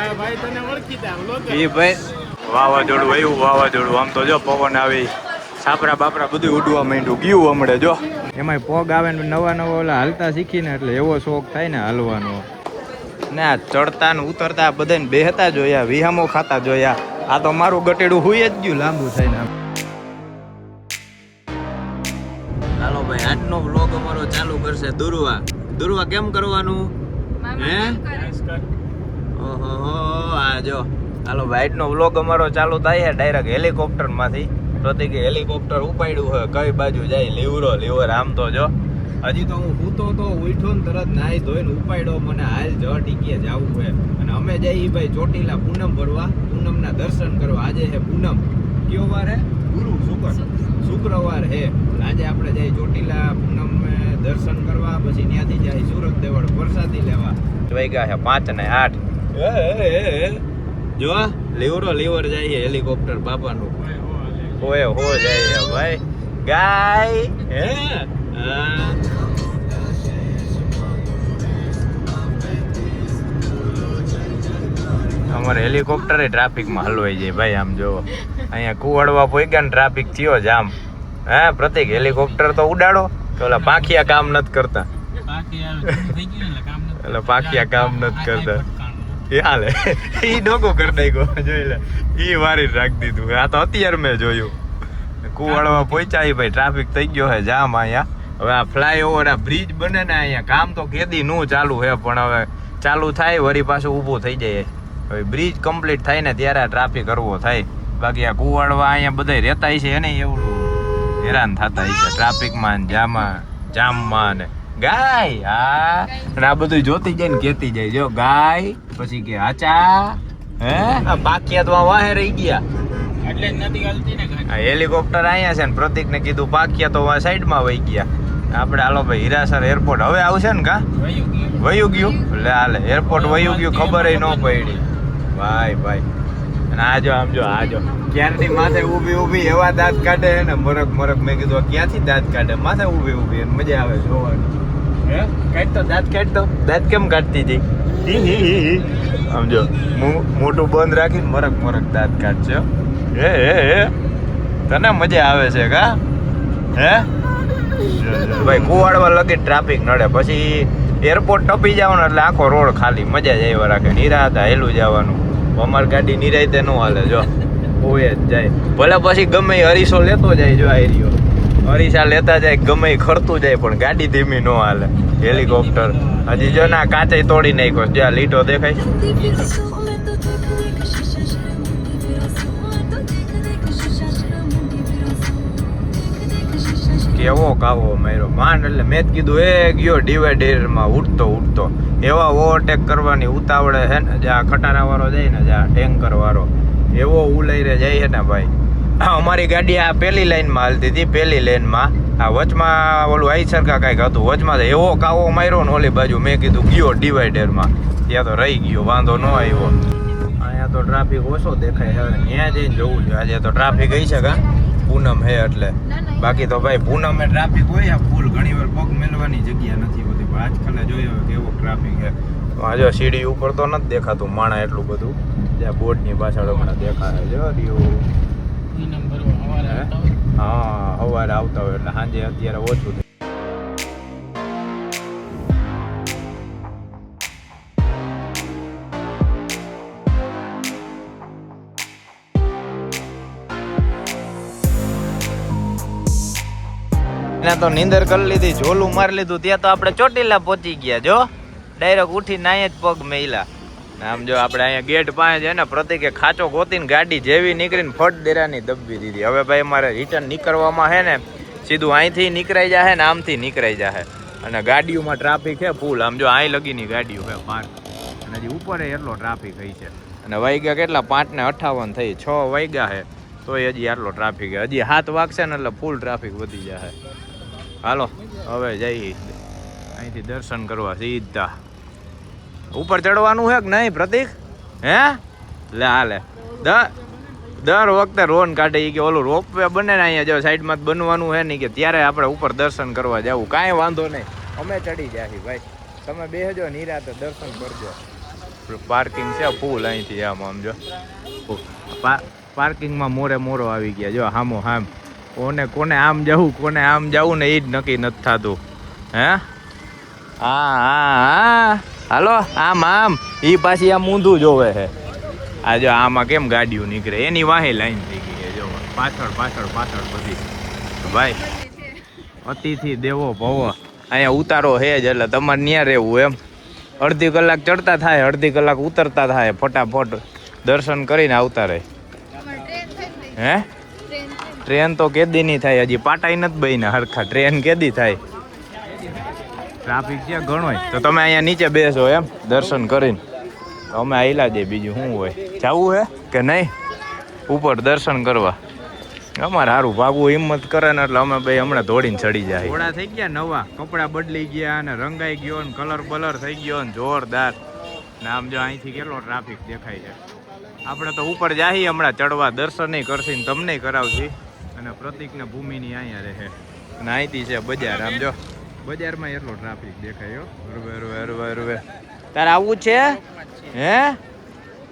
એ ભાઈ વાવાઝોડું આવ્યું, વાવાઝોડું આમ તો જો પવન આવી, છાપરા બાપરા બધું ઉડવા માંડ્યું ગયું હમણે જો. એમાંય પગ આવે ને નવા નવા ઓલા હાલતા શીખીને એટલે એવો શોખ થાય ને હાલવાનો. ને આ ચડતા ને ઉતરતા બધાને બેહતા જોયા, વિહામો ખાતા જોયા. આ તો મારું ગટેડું હુઈ જ ગયું લાંબુ થઈને. હાલો ભાઈ, આજનો વ્લોગ અમારો ચાલુ કરશે દુર્વા. દુર્વા કેમ કરવાનું હે? ઓહો આ જો હાલો ભાઈ, આજનો વ્લોગ અમારો ચાલુ થાય છે ડાયરેક્ટ હેલિકોપ્ટર માંથી. પ્રતિક હેલિકોપ્ટર ઉપાડ્યું હોય કઈ બાજુ જાય, લીવર આમ તો જો. હજી તો હું સૂતો તો ઉઠ્યો ને તરત નાહી ધોઈને ઉપાડ્યો, મને હાલ જટી કે જવું છે. અને અમે જઈએ ભાઈ ચોટીલા પૂનમ ભરવા, પૂનમના દર્શન કરવા. આજે છે પૂનમ, કયો વાર હે? શુક્રવાર હે. આજે આપણે જઈએ ચોટીલા પૂનમ દર્શન કરવા, પછી ત્યાંથી જાય સુરત દેવળ પ્રસાદી લેવા. વાગ્યા છે 5 ને 8. જો લીવર જાય હેલિકોપ્ટર બાપાનું. હોય હો જાય ભાઈ ગાય હે. અમારે હેલિકોપ્ટર ટ્રાફિકમાં હલવાઈ જાય ભાઈ. આમ જો અહીંયા કુવાડવા પોઈગા ને ટ્રાફિક થયો જામ. હે પ્રતિક, હેલિકોપ્ટર તો ઉડાડો તો ઓલા પાંખિયા કામ નથી કરતા. એટલે પાંખિયા કામ નથી કરતા. એ હાલે ઈ ડોકો કરી નાખ્યો જોઈ લે, ઈ વારી રાખી દીધું. આ તો અત્યારે મેં જોયું. કુવાડવા પહોંચાય ભાઈ, ટ્રાફિક થઈ ગયો હે જામ અહીંયા. હવે આ ફ્લાયઓવર આ બ્રિજ બને ને અહીંયા, કામ તો કેદી નું ચાલુ હે, પણ હવે ચાલુ થાય વળી પાછું ઊભું થઈ જાય. હવે બ્રિજ કમ્પ્લીટ થાય ને ત્યારે આ ટ્રાફિક કરવો થાય. બાકી આ કુવાડવા અહીંયા બધા રહેતા છે એને એવું હેરાન થતા છે ટ્રાફિકમાં જામમાં ને. ગાય હા, અને આ બધું જોતી જાય ને કેતી જાય જો ગાય, પછી કે આચા હે. આ પાકિયા તો વાહે રહી ગયા એટલે નથી હાલતી ને. હેલિકોપ્ટર અહીંયા છે ને પ્રતિક ને કીધું પાકિયા તો સાઈડમાં વહી ગયા. આપણે હાલો ભાઈ હીરાસર એરપોર્ટ હવે આવશે ને. કા વયું ગયું એટલે હાલે એરપોર્ટ વયું ગયું, ખબર ન પડી ભાઈ. અને આજો આમ જો આજો ક્યારની માથે ઊભી એવા દાંત કાઢે ને મરક. મેં કીધું ક્યાંથી દાંત કાઢે? માથે ઊભી મજા આવે જોવાની. હે કાઢતો દાંત કેમ કાઢતી હતી? આમ જો મોટું બંધ રાખીને મરક દાંત કાઢશે. હે તને મજા આવે છે કા? હે ભાઈ કુવાડવા લગી ટ્રાફિક નડે, પછી એરપોર્ટ ટપી જવાનું એટલે આખો રોડ ખાલી. મજા જ આવ્યા રાખે, નિરાતા હેલું જવાનું. અમારી ગાડી નિરાયતે નો હાલે જો, હોય જ જાય. ભલે પછી ગમે હરીસો લેતો જાય, જો આયરીઓ હરીસા લેતા જાય, ગમે ખરતું જાય, પણ ગાડી ધીમી નો હાલે. હેલિકોપ્ટર હજી જો ના કાચે તોડી નાખ્યો, જ્યાં લીટો દેખાય. કેવો કાવો માર્યો માંડ. એટલે મેં જ કીધું એ ગયો ડિવાઈડરમાં ઉઠતો એવા ઓવરટેક કરવાની ઉતાવળે છે ને, જ્યાં ખટારા વાળો જાય ને, જ્યાં ટેન્કર વાળો એવો ઉલાઈ રે જાય છે ને ભાઈ. અમારી ગાડી આ પેલી લાઈનમાં હાલતી હતી, પેલી લાઈનમાં. આ વચમાં ઓલું આઈ સરખા કાંઈક હતું, વચમાં એવો કાવો માર્યો ને ઓલી બાજુ. મેં કીધું ગયો ડિવાઈડરમાં, ત્યાં તો રહી ગયો, વાંધો ન આવ્યો. અહીંયા તો ટ્રાફિક ઓછો દેખાય હવે, ત્યાં જઈને જવું છે. આજે તો ટ્રાફિક હઈ છે કા પૂનમ હે એટલે. બાકી તો ભાઈ પૂનમે ટ્રાફિક હોય ફૂલ, ઘણી વાર પગ મેલવાની જગ્યા નથી હોતી. પણ આજકાલ જોયો કેવો ટ્રાફિક છે. જો સીડી ઉપર તો નથી દેખાતું માણા એટલું બધું, જ્યાં બોર્ડની પાછળ હમણાં દેખાય જો રહ્યું. હા સવારે આવતા હોય એટલે સાંજે અત્યારે ઓછું થાય. તો નીંદર કરી લીધી, ઝોલું મારી લીધું, ત્યાં તો આપણે ચોટીલા પહોંચી ગયા. જો ડાયરેક્ટ ઉઠીને અહીંયા જ પગ મેલા. આમ જો આપણે અહીંયા ગેટ પાસે છે ને, પ્રતિકે ખાચો ગોતીને ગાડી જેવી નીકળીને ફટ દેરાની દબી દીધી. હવે ભાઈ અમારે રિટર્ન નીકળવામાં છે ને, સીધું અહીંથી નીકળાઈ જાય ને આમથી નીકળાઈ જાય. અને ગાડીઓમાં ટ્રાફિક છે ફૂલ. આમ જો અહીં લગીની ગાડીઓ છે પાર્ક, અને હજી ઉપર એટલો ટ્રાફિક થઈ છે. અને વાગ્યા કેટલા 5:58 થઈ, 6 વાગ્યા છે તોય હજી આટલો ટ્રાફિક છે. હજી 7 વાગશે ને એટલે ફૂલ ટ્રાફિક વધી જાય. હાલો હવે જઈએ અહીંથી દર્શન કરવા સીધા. ઉપર ચડવાનું છે કે નહીં પ્રતિક? હે લે હાલે દર વખતે રોન કાઢે કે ઓલું રોપવે બને ને અહીંયા જો સાઈડમાં જ બનવાનું છે ને, કે ત્યારે આપણે ઉપર દર્શન કરવા જવું. કાંઈ વાંધો નહીં, અમે ચડી જાય ભાઈ. તમે બેસજો નિરાતે દર્શન કરજો. પાર્કિંગ છે ફૂલ અહીંથી આમ જો પાર્કિંગમાં મોરો આવી ગયા જો હામો હામ. કોને આમ જવું ને એ જ નક્કી નથી થતું. હે હા હાલો આમ એ પાછી આમ ઊંધું જોવે છે. આ જો આમાં કેમ ગાડીઓ નીકળે એની વાહે લાઈન થઈ ગઈ છે જો પાછળ બધી. ભાઈ અતિથિ દેવો ભવો અહીંયા ઉતારો છે જ એટલે તમારે ન્યા રહેવું એમ. અડધી કલાક ચડતા થાય અડધી કલાક ઉતરતા થાય ફટાફટ દર્શન કરીને આવતા રહે. હે ટ્રેન તો કેદી નહીં થાય હજી પાટાઈ નથી બહીને હરખા ટ્રેન કેદી થાય. ટ્રાફિક છે ઘણો તો તમે અહીંયા નીચે બેસો એમ દર્શન કરીને અમે આયલા જઈએ બીજું શું હોય. જવું હે કે નહીં ઉપર દર્શન કરવા? અમારે સારું ભાગવું હિંમત કરે ને એટલે અમે ભાઈ હમણાં દોડીને ચડી જાય. ઘોડા થઈ ગયા નવા, કપડાં બદલી ગયા અને રંગાઈ ગયો ને કલર બલર થઈ ગયો ને જોરદાર. ને આમ જો અહીંથી કેટલો ટ્રાફિક દેખાય છે. આપણે તો ઉપર જાહી હમણાં ચડવા દર્શન કરશી ને તમને કરાવશી. અને પ્રતિકને ભૂમિની અહીંયા રહે અને અહીંથી છે બજાર. આમ જો બજારમાં એટલો ટ્રાફિક દેખાય. રૂવે તારે આવવું છે હે?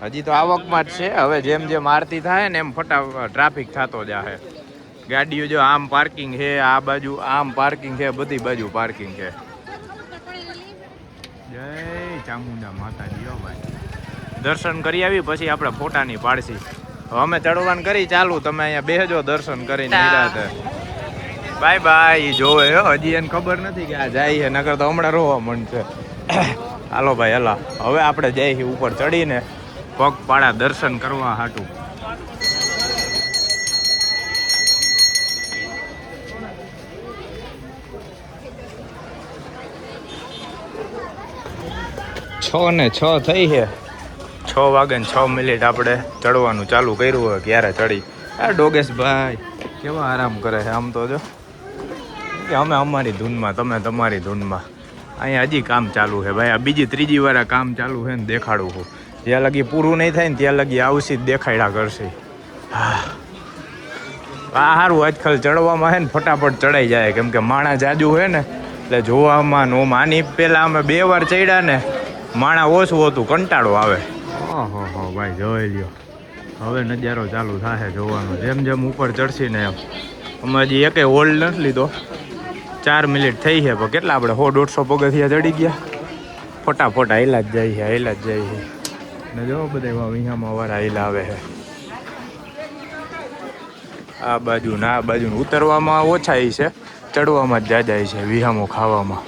હજી તો આવકમાં જ છે. હવે જેમ જેમ આરતી થાય ને એમ ફટાફટ ટ્રાફિક થતો જાય. ગાડીઓ જો આમ પાર્કિંગ છે, આ બાજુ આમ પાર્કિંગ છે, બધી બાજુ પાર્કિંગ છે. જય ચામુંડા માતાજી. ભાઈ દર્શન કરી આવી પછી આપણે ફોટાની પાડશી. અમે ચડવાનું કરી ચાલુ, તમે અહીંયા બેસજો દર્શન કરીને નિરાતે. Bye bye. જોવે હજી એને ખબર નથી કે આ જાય છે, નકર તો હમણાં રોવા માંડશે. હાલો ભાઈ હલા હવે આપણે જઈએ ઉપર ચડીને પગપાળા દર્શન કરવા હાટું. છ ને 6 થઈ છે. 6 વાગે ને 6 મિનિટ આપણે ચડવાનું ચાલુ કર્યું હોય ક્યારે ચડી. આ ડોગેશભાઈ કેવા આરામ કરે છે આમ તો જો કે અમે અમારી ધૂનમાં તમે તમારી ધૂનમાં. અહીંયા હજી કામ ચાલુ છે ભાઈ. આ બીજી ત્રીજી વાર કામ ચાલુ છે ને દેખાડું છું. જ્યાં લગી પૂરું નહીં થાય ને ત્યાં લગી આવશે જ દેખાડ્યા કરશે. આ સારું આજકાલ ચડવામાં છે ને ફટાફટ ચડાઈ જાય કેમ કે માણા જાજુ છે ને એટલે જોવામાં નો. આની પહેલાં અમે 2 વાર ચડ્યા ને માણા ઓછું હતું કંટાળો આવે. ઓહો ભાઈ જોઈ લ્યો હવે નજારો ચાલુ થાય જોવાનો. જેમ જેમ ઉપર ચડશે ને એમ. અમે હજી એકે હોલ્ડ નથી લીધો. 4 મિનિટ થઈ છે પણ કેટલા આપણે 100-150 પગથિયા ચડી ગયા. ફટાફટ હાઈલા જ જાય છે ને જો બધા વિહામાં વાળા હાઈલા આવે છે. આ બાજુ ને આ બાજુ ઉતરવામાં ઓછા છે, ચડવામાં જ જાય છે વિહામો ખાવામાં.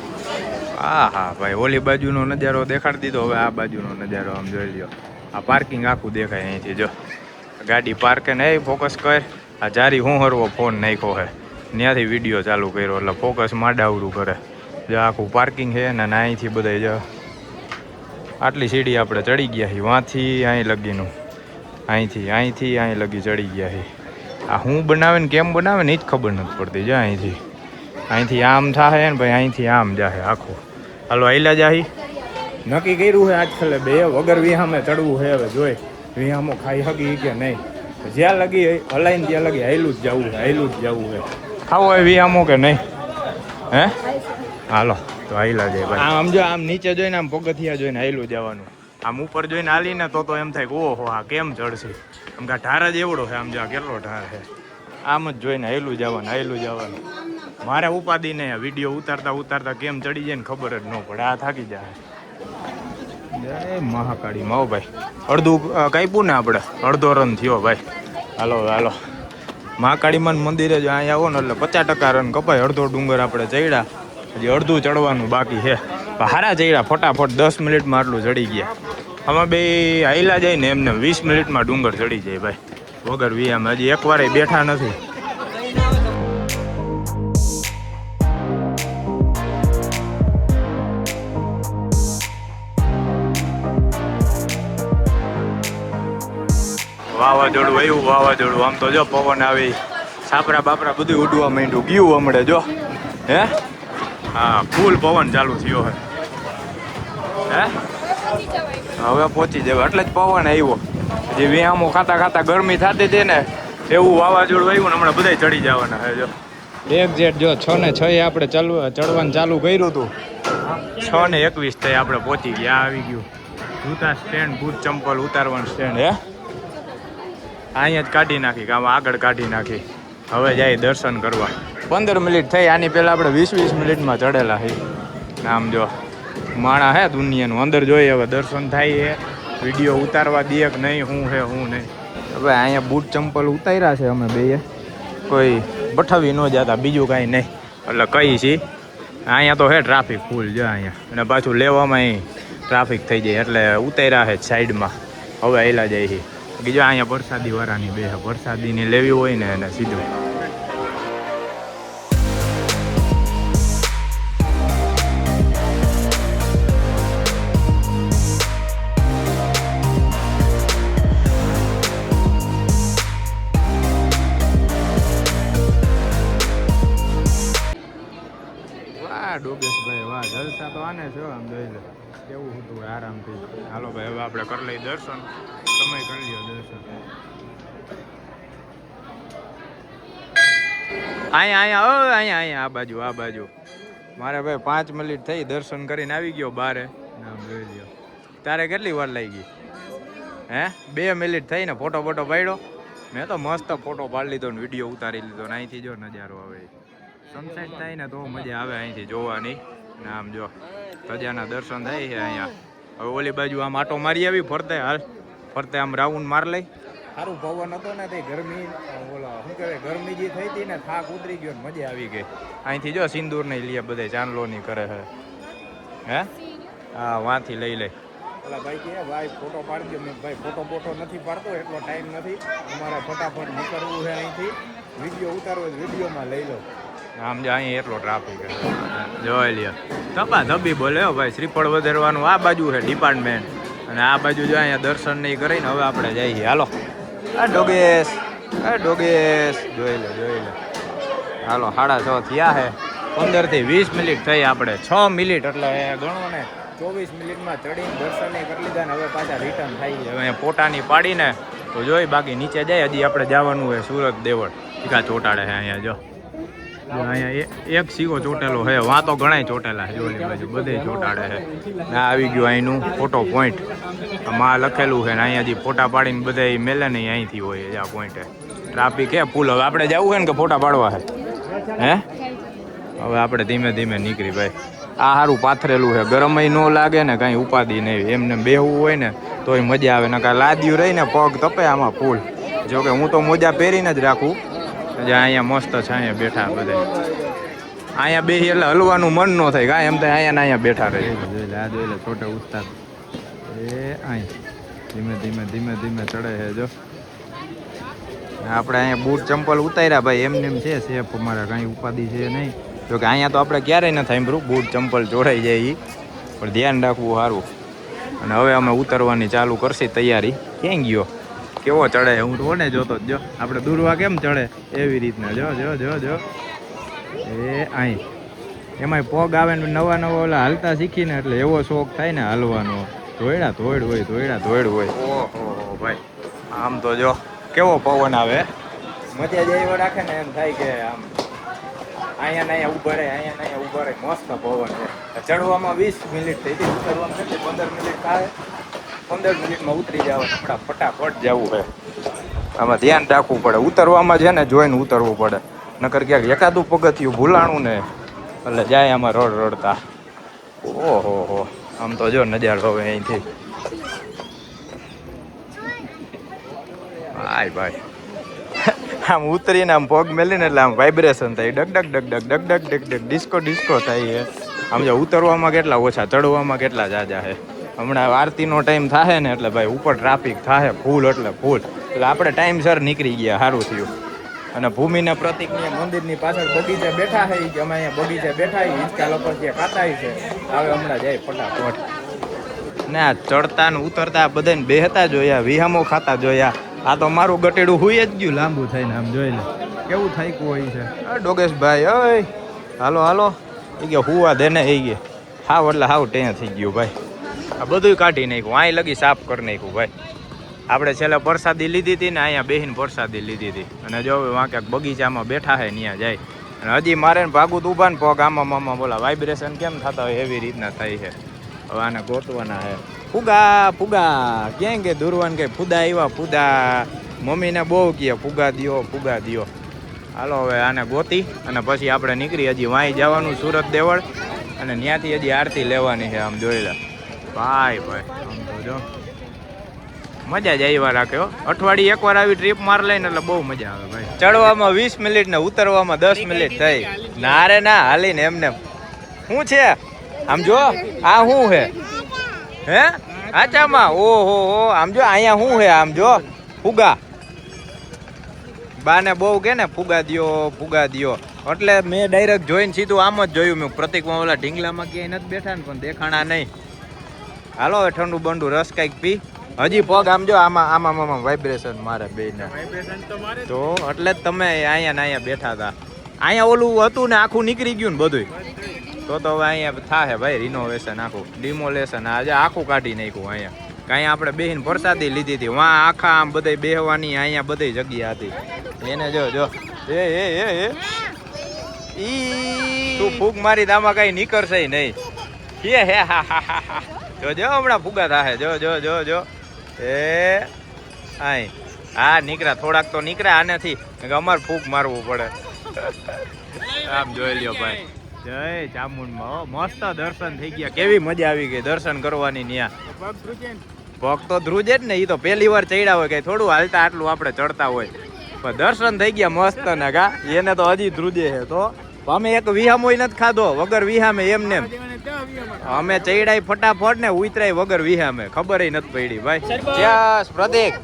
હા ભાઈ ઓલી બાજુનો નજારો દેખાડી દીધો. હવે આ બાજુનો નજારો આમ જોઈ લ્યો. આ પાર્કિંગ આખું દેખાય અહીંથી. જો ગાડી પાર્કે ને ફોકસ કર. આ જારી હું હરવો ફોન નાખ્યો છે ત્યાંથી વિડીયો ચાલુ કર્યો એટલે ફોકસ માંડાવડું કરે. જો આખું પાર્કિંગ છે ને અહીંથી બધા જો આટલી સીડી આપણે ચડી ગયા છીએ. વાંથી અહીં લગીનું અહીંથી અહીં લગી ચડી ગયા છીએ. આ હું બનાવે ને કેમ બનાવે ને એ જ ખબર નથી પડતી. જો અહીંથી આમ થાય ને ભાઈ અહીંથી આમ જાય આખું. હાલો આઈલા જાહી નક્કી કર્યું છે આજકાલ બે વગર વિહામે ચડવું છે. હવે જોઈ વિહામો ખાઈ શકી કે નહીં. જ્યાં લગી હલાઈને ત્યાં લગી હાઈલું જ જવું છે. ખાવો હોય વિહામો કે નહીં? હે હાલો તો હાઈલા જાય ભાઈ. આમ જો આમ નીચે જોઈને આમ પગથિયા જોઈને હાઈલું જવાનું. આમ ઉપર જોઈને હાલીને તો એમ થાય કે ઓહો આ કેમ ચડશે. આમ કે ઢાર જ એવડો છે. આમ જો કેટલો ઢાર છે. આમ જ જોઈને હાઈલું જવાનું. મારે ઉપાધિ નહીં. વિડીયો ઉતારતા કેમ ચડી જાય ને ખબર જ ન પડે. આ થાકી જાય. જય મહાકાળી માવો ભાઈ. અડધું કાપ્યું ને આપણે અડધો રન થયો ભાઈ. હાલો મહાકાળીમાં મંદિરે જો અહીંયા આવો ને એટલે 50% રન કપાય. અડધો ડુંગર આપણે ચડ્યા, હજી અડધું ચડવાનું બાકી છે. હારા ચડ્યા ફટાફટ 10 મિનિટમાં આટલું ચડી ગયા. અમે બે હાઈલા જાય ને એમને 20 મિનિટમાં ડુંગર ચડી જાય ભાઈ વગર વિયામ. હજી એકવાર બેઠા નથી. વાવાઝોડું આમ તો જો પવન આવી છાપરા બાપરા બધું ઉડવા માંડ્યું ગયું હમણાં જો. હે હા ફૂલ પવન ચાલુ થયો હે. હવે પહોંચી જવાય એટલે જ પવન આવ્યો. જે વિહામો ખાતા ગરમી થતી હતી ને એવું વાવાઝોડું આવ્યું ને હમણાં બધા ચડી જવાના છે. જો એક્ઝેક્ટ જો 6 ને 6 આપણે ચડવાનું ચાલુ કર્યું હતું. 6 ને 21 થઈ આપણે પહોંચી ગયા. આવી ગયું જૂતા સ્ટેન્ડ, બૂટ ચંપલ ઉતારવાનું સ્ટેન્ડ હે અહીંયા જ કાઢી નાખી કે આમાં આગળ કાઢી નાખી. હવે જાય દર્શન કરવા. 15 મિનિટ થઈ, આની પહેલાં આપણે 20 મિનિટમાં ચડેલા હી. આમ જો માણા હે દુનિયાનું, અંદર જોઈએ હવે દર્શન થાય છે, વિડીયો ઉતારવા દે કે નહીં, શું છે શું નહીં. હવે અહીંયા બૂટ ચંપલ ઉતાર્યા છે અમે બેએ, કોઈ બઠાવી ન જતા, બીજું કાંઈ નહીં. એટલે કઈ છીએ અહીંયા તો હે ટ્રાફિક ફૂલ છે અહીંયા, અને પાછું લેવામાં ટ્રાફિક થઈ જાય એટલે ઉતાર્યા છે સાઈડમાં. હવે આયલા જાય છે બીજો અહીંયા વરસાદી વાળાની બે વરસાદીની લેવી હોય ને એને સીધું. ડોગેશભાઈ વાહ, જલસા તો આને છો. આમ જોઈ લે કેવું હતું આરામથી. હાલો ભાઈ હવે આપણે કરી લઈ દર્શન, તમે કરી લ્યો દર્શન. અહીંયા આ બાજુ મારે ભાઈ 5 મિનિટ થઈ, દર્શન કરીને આવી ગયો બારે. આમ જોઈ લ્યો. તારે કેટલી વાર લાગી? હે 2 મિનિટ થઈ ને ફોટો પાડ્યો મેં તો મસ્ત ફોટો પાડી લીધો ને વિડીયો ઉતારી લીધો ને અહીંથી જો નજારો આવે. સનસેટ થાય ને તો મજા આવે અહીંથી જોવાની. ને આમ જો સજાના દર્શન થાય છે અહીંયા. હવે ઓલી બાજુ આમ આટો મારી આવી ફરતે આમ રાઉન્ડ માર લઈ. સારું પવન હતો ને તે ગરમી ઓલા શું કહેવાય ગરમી જે થઈ હતી ને થાક ઉતરી ગયો ને મજા આવી ગઈ. અહીંથી જો સિંદૂર નહીં લે બધે ચાંદલોની કરે છે. હે હા વાંથી લઈ લે. પેલા ભાઈ કે ભાઈ ફોટો પાડજો. મેં ભાઈ ફોટો નથી પાડતો, એટલો ટાઈમ નથી અમારે, ફટાફટ નીકળવું છે અહીંથી, વિડીયો ઉતારવો વિડીયોમાં લઈ લો. આમ જો અહીં એટલો ટ્રાફિક જોઈ લ્યો. ધબા ધબી બોલે ભાઈ. શ્રીફળ વધારવાનું આ બાજુ છે ડિપાર્ટમેન્ટ, અને આ બાજુ જો અહીંયા દર્શન નહીં કરીને હવે આપણે જઈએ. હાલો ડોગેશ જોઈ લે. હાલો 6:30 થયા છે, 15 થી 20 મિનિટ થઈ. આપણે 6 મિનિટ એટલે ગણો ને 24 મિનિટમાં ચડીને દર્શન કરી લીધા ને હવે પાછા રિટર્ન થાય છે. હવે પોટાની પાડીને તો જોઈ, બાકી નીચે જાય. હજી આપણે જવાનું હોય સુરત દેવળ ટીકા ચોટાડે છે અહીંયા જો. અહીંયા એક સીવો ચોટેલો છે, વાં તો ઘણા ચોટેલા છે ઓલી બાજુ બધે ચોટાડે છે. આ આવી ગયું અહીંનું ફોટો પોઈન્ટ, માં લખેલું છે ને અહીંયા જે ફોટા પાડીને બધા મેલે નહીં અહીંથી હોય આ પોઈન્ટે. ટ્રાફિક હે ફૂલ. હવે આપણે જવું હોય ને કે ફોટા પાડવા છે હે. હવે આપણે ધીમે ધીમે નીકળી ભાઈ. આ સારું પાથરેલું છે, ગરમય ન લાગે ને કાંઈ ઉપાધિ નહીં. એમને બેહવું હોય ને તોય મજા આવે, ને કાંઈ લાદ્યું રહીને પગ તપે આમાં ફૂલ. જોકે હું તો મોજા પહેરીને જ રાખું. અહીંયા મસ્ત છે, અહીંયા બેઠા બધા. અહીંયા બેસી એટલે હલવાનું મન ન થાય કાંઈ, એમ થાય અહીંયા ને અહીંયા બેઠા રહે. જોઈ લે છોટે ઉસ્તાદ અહીંયા ધીમે ચડે છે જો. આપણે અહીંયા બૂટ ચંપલ ઉતાર્યા ભાઈ, એમને એમ છે સેફ, અમારે કાંઈ ઉપાધિ છે નહીં. જોકે અહીંયા તો આપણે ક્યારેય ન સાંભળ્યું બૂટ ચંપલ જોડાઈ જાય, પણ ધ્યાન રાખવું સારું. અને હવે અમે ઉતરવાની ચાલુ કરશી તૈયારી. ક્યાં ગયો કેવો ચડે? હું તો ઓને જોતો જ જો. આપણે દૂરવા કેમ ચડે એવી રીતના જો. અહીં એમાંય પગ આવે ને નવા ઓલા હાલતા શીખીને એટલે એવો શોખ થાય ને હાલવાનો. ધોયડ હોય. ઓહો ભાઈ આમ તો જો કેવો પવન આવે, મજા જ એવો રાખે ને એમ થાય કે આમ અહીંયા ઉભા રહે. મસ્ત પવન છે. ચડવામાં 20 મિનિટ થઈ હતી, ઉતરવામાં કેટલી 15 મિનિટ થાય. 15 મિનિટમાં ઉતરી જવાનું. આપણા ફટાફટ જવું છે. આમાં ધ્યાન રાખવું પડે. ઉતરવામાં છે ને જોઈને ઉતરવું પડે, નકર ક્યાંક એકાદું પગથિયું ભૂલાણું ને એટલે જાય આમાં રડતા. ઓહો આમ તો જો નજારો હવે અહીંથી. ભાઈ આમ ઉતરીને આમ પગ મેલીને એટલે આમ વાઇબ્રેશન થાય, ડગ ડિસ્કો થાય છે. આમ જો ઉતરવામાં કેટલા ઓછા, ચડવામાં કેટલા જાજા છે. હમણાં આરતીનો ટાઈમ થાય ને એટલે ભાઈ ઉપર ટ્રાફિક થાય ફૂલ એટલે આપણે ટાઈમસર નીકળી ગયા, સારું થયું. અને ભૂમિના પ્રતિકની મંદિરની પાછળ બગીચે બેઠા છે, અમે અહીંયા બગીચે બેઠા હિંચકા લોકો જે ખાતા છે. હવે હમણાં જાય ફટાફટ. ને આ ચડતા ને ઉતરતા બધાને બેહતા જોયા, વિહામો ખાતા જોયા. આ તો મારું ગટેડું હુઈ જ ગયું લાંબુ થઈને. આમ જોઈ લે કેવું થાય કોઈ છે. ડોગેશભાઈ ઓય હાલો એ ગયા હુવા દેને એ ગયા. હાવ એટલે હાવ ટેં થઈ ગયું ભાઈ. આ બધું કાઢી નાખ્યું, અહીં લગી સાફ કરી નાખ્યું ભાઈ. આપણે છેલ્લે પ્રસાદી લીધી હતી ને અહીંયા બેહીને પ્રસાદી લીધી હતી. અને જો વાં ક્યાંક બગીચામાં બેઠા છે ત્યાં જાય. અને હજી મારે ને ભાગું ઊભા ને પગ આમાં બોલા વાઇબ્રેશન કેમ થતા હોય એવી રીતના થાય છે. હવે આને ગોતવાના છે. ફુગા ફુગા ક્યાં કે દુરવાન કે ફુદા આવ્યા ફુદા મમ્મીને બહુ કહે ફુગા દ્યો હાલો હવે આને ગોતી અને પછી આપણે નીકળી હજી વાંઈ જવાનું સુરત દેવળ અને ત્યાંથી હજી આરતી લેવાની છે આમ જોઈ લે ભાઈ આમ તો જો મજા જ આવ્યા રાખ્યો અઠવાડિયે એકવાર આવી ટ્રીપ માર લઈને એટલે બહુ મજા આવે ભાઈ ચડવામાં 20 મિનિટ ને ઉતરવામાં 10 મિનિટ થઈ ના રે ના હાલીને એમને શું છે આમ જો આ શું છે હે આચામાં ઓહો આમ જો અહીંયા શું છે આમ જો ફુગા બાને બહુ કે ને ફુગા દ્યો એટલે મેં ડાયરેક્ટ જોઈને સીધું આમ જ જોયું મેં પ્રતિકમાં ઓલા ઢીંગલામાં ક્યાંય નથી બેઠા ને પણ દેખાણા નહીં હાલો હવે ઠંડુ બંડુ રસ કંઈક પી હજી પગ આમ જો આમાં વાઇબ્રેશન મારે બેને તો એટલે જ તમે અહીંયા ને અહીંયા બેઠા હતા અહીંયા ઓલું હતું ને આખું નીકળી ગયું ને બધું તો હવે અહીંયા થાય ભાઈ રિનોવેશન આખું ડિમોલેશન આજે આખું કાઢી નાખ્યું અહીંયા કાંઈ આપણે બેહીને પ્રસાદી લીધી હતી વાં આખા આમ બધે બેહવાની અહીંયા બધી જગ્યા હતી એને જો એ તું ફૂગ મારી આમાં કઈ નીકળશે નહીં હે હા જો હમણાં ફુગા થાય જો એ આય હા નીકળ્યા થોડાક તો નીકળ્યા આનેથી અમારે ફૂગ મારવું પડે આમ જોઈ લ્યો ભાઈ જય ચામુંડમાં મસ્ત દર્શન થઈ ગયા કેવી મજા આવી ગઈ દર્શન કરવાની ન્યા પગ તો ધ્રુજે જ ને એ તો પહેલી વાર ચડ્યા હોય કઈ થોડું હાલતા આટલું આપણે ચડતા હોય પણ દર્શન થઈ ગયા મસ્ત ને ગા એને તો હજી ધ્રુજે છે તો અમે એક વિહામોય નથી ખાધો વગર વિહામે એમને અમે ચડ્યા ફટાફટ ને ઉતરાય વગર વિહામે ખબર નથી પડી ભાઈ ચેસ પ્રતીક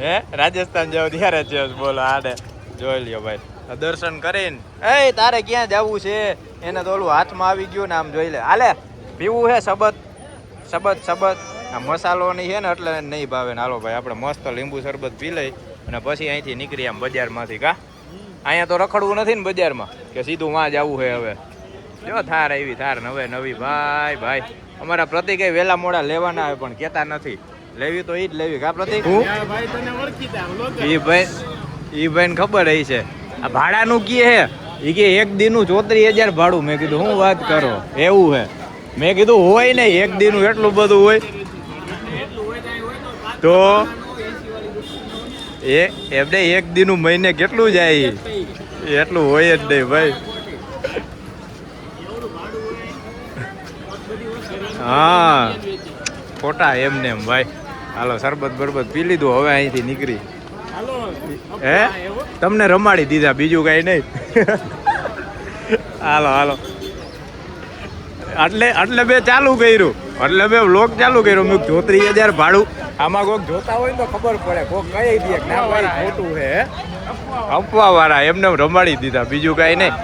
હે રાજસ્થાન જાવ ત્યારે ચેસ બોલો આડે જોઈ લ્યો ભાઈ દર્શન કરીને એ તારે ક્યાં જવું છે એને તો ઓલું હાથમાં આવી ગયું ને આમ જોઈ લે હાલે પીવું હે શબત આ મસાલો નહીં છે ને એટલે નહીં ભાવે ને હાલો ભાઈ આપણે મસ્ત લીંબુ શરબત પી લઈ અને પછી અહીંથી નીકળી આમ બજારમાંથી કા અહીંયા તો રખડવું નથી ને બજારમાં કે સીધું વાં જવું છે હવે જો થાર આવી થાર નવી ભાઈ અમારા પ્રતિક વેલા મોડા લેવાના આવે પણ કહેતા નથી લેવી તો ઈ જ લેવી કા પ્રતિક ઈ ભાઈ ને ખબર હઈ છે આ ભાડાનું કી હે ઈ કે એક દીનું 34,000 ભાડું મેં કીધું હું વાત કરો એવું હે મેં કીધું હોય નહીં એક દીનું એટલું બધું હોય તો એમને એક દીનું મહિને કેટલું જાય એટલું હોય જ નહીં ભાઈ હા ખોટા એમને એમ ભાઈ હાલો શરબત બરબત પી લીધું હવે અહીંથી નીકળી હે તમને રમાડી દીધા બીજું કઈ નહીં હાલો એટલે બે ચાલુ કર્યું એટલે બે વ્લોગ ચાલુ કર્યો મેં 34,000 ભાડું આમાં કોઈક જોતા હોય તો ખબર પડે કોઈક કહી દે ના ભાઈ ખોટું હે અફવા વાળા એમને રમાડી દીધા બીજું કઈ નહીં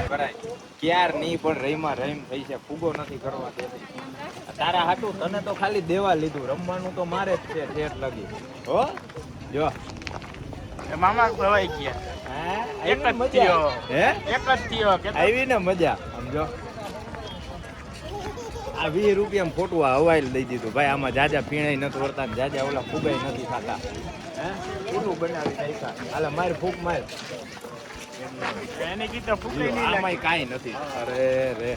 ક્યાર નહીં પણ રહીમાં રહીમ થઈ છે ફૂગો નથી કરવા દેતી તારા હાટું તને તો ખાલી દેવા લીધું રમવાનું તો મારે જ છે ઠેઠ લગી હો જો મામા ખવાઈ ગયા એક જ થયો આવી ને મજા સમજો આ 20 રૂપિયામાં ખોટું આ હવાઈ દઈ દીધું ભાઈ આમાં જાજા પીણાઈ નથી વળતા ને જાજા ઓલા ફૂગાઈ નથી થતા હે ખોટું બનાવી નાખ્યા હાલે માર ફૂક માર એને કીધું ફૂગાઈ નહીં આમાં કાંઈ નથી અરે રે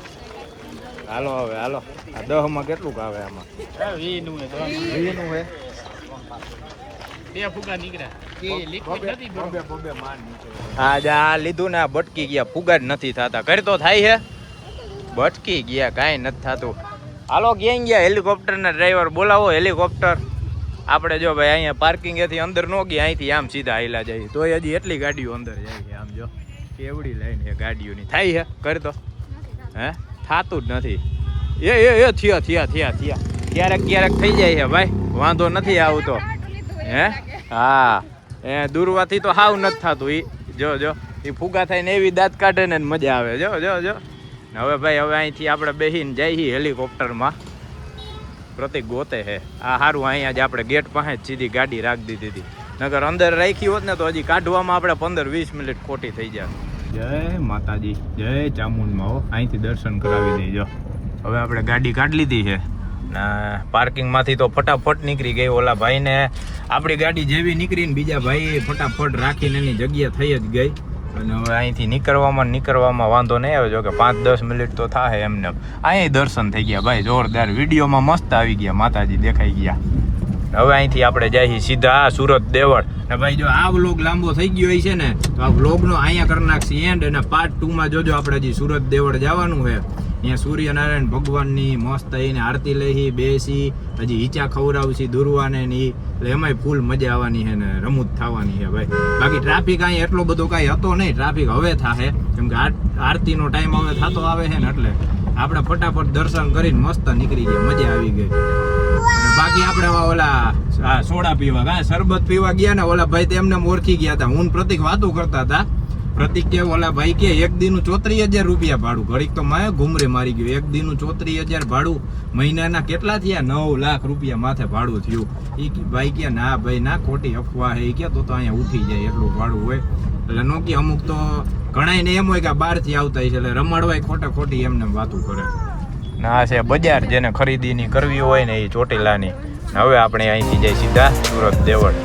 હાલો હવે હાલો આ 10 માં કેટલું આવે આમાં 20 નું હે બે ફૂગા નીકળ્યા આ લીધું ને બટકી ગયા ફૂગા જ નથી થતા કરી તો થાય છે બટકી ગયા કાંઈ નથી થતું હાલો ક્યાં ગયા હેલિકોપ્ટર ના ડ્રાઈવર બોલાવો હેલિકોપ્ટર આપણે જો ભાઈ અહીંયા પાર્કિંગ એથી અંદર ન ગયા અહીંથી આમ સીધા હાલ્યા જાય તોય હજી એટલી ગાડીઓ અંદર જાય છે આમ જો કેવડી લાઈન છે ગાડીઓની થાય છે કરી તો હે થતું જ નથી એ થયા ક્યારેક થઈ જાય છે ભાઈ વાંધો નથી આવતો હે હા એ દૂરવાથી તો હાવ નથી થતું ઈ જો એ ફૂગા થઈને એવી દાંત કાઢે ને મજા આવે જો હવે ભાઈ હવે અહીંથી આપણે બેસીને જઈએ હેલિકોપ્ટરમાં પ્રતિક ગોતે છે આ સારું અહીંયા જ આપણે ગેટ પાસે જ સીધી ગાડી રાખી દીધી હતી નગર અંદર રાખી હોત ને તો હજી કાઢવામાં આપણે 15-20 મિનિટ ખોટી થઈ જાય જય માતાજી જય ચામુંડમાં હો અહીંથી દર્શન કરાવી દેજો હવે આપણે ગાડી કાઢી લીધી છે પાર્કિંગમાંથી તો ફટાફટ નીકળી ગઈ ઓલા ભાઈને આપણી ગાડી જેવી નીકળીને બીજા ભાઈ ફટાફટ રાખીને એની જગ્યા થઈ જ ગઈ અને હવે અહીંથી નીકળવામાં વાંધો નહીં આવે. જો કે 5-10 મિનિટ તો થાય એમને. અહીં દર્શન થઈ ગયા ભાઈ જોરદાર. વિડીયોમાં મસ્ત આવી ગયા, માતાજી દેખાઈ ગયા. હવે અહીંથી આપણે જઈએ સીધા સુરત દેવળ. ને ભાઈ જો આ વ્લોગ લાંબો થઈ ગયો છે ને તો આ વ્લોગનો અહીંયા કરી નાખશી એન્ડ. અને પાર્ટ 2 માં જોજો આપણે હજી સુરત દેવળ જવાનું છે. અહીંયા સૂર્યનારાયણ ભગવાનની મસ્ત એને આરતી લઈ બેસી, હજી હિંચા ખવડાવશી દુર્વાને ને એટલે એમાંય ફૂલ મજા આવવાની છે ને રમૂજ થવાની છે ભાઈ. બાકી ટ્રાફિક અહીં એટલો બધો કાંઈ હતો નહીં. ટ્રાફિક હવે થાશે કેમ કે આરતીનો ટાઈમ હવે થતો આવે છે ને એટલે આપણે ફટાફટ દર્શન કરીને મસ્ત નીકળી ગયા, મજા આવી ગઈ. બાકી આપણે ઓલા સોડા પીવા શરબત પીવા ગયા ને ઓલા ભાઈ તેમને ઓળખી ગયા હતા. હું પ્રતિક વાતો કરતા હતા. પ્રતિક કે ઓલા ભાઈ કે એક દીનું 34,000 રૂપિયા ભાડું. ઘડીક તો માએ ઘુમરે મારી ગયો. એક દીનું 34,000 ભાડું, મહિનાના કેટલા થયા? 9 લાખ રૂપિયા માથે ભાડું થયું. એ ભાઈ કે ના ભાઈ ના, ખોટી અફવા હે કે તો અહીંયા ઉઠી જાય એટલું ભાડું હોય. એટલે નો કે અમુક તો ઘણાય ને એમ હોય કે બહારથી આવતા છે એટલે રમાડવાય ખોટી એમને વાતું કરે. ના છે બજાર જેને ખરીદીની કરવી હોય ને એ ચોટીલાની. હવે આપણે અહીંથી જઈ સીધા સુરત દેવળ.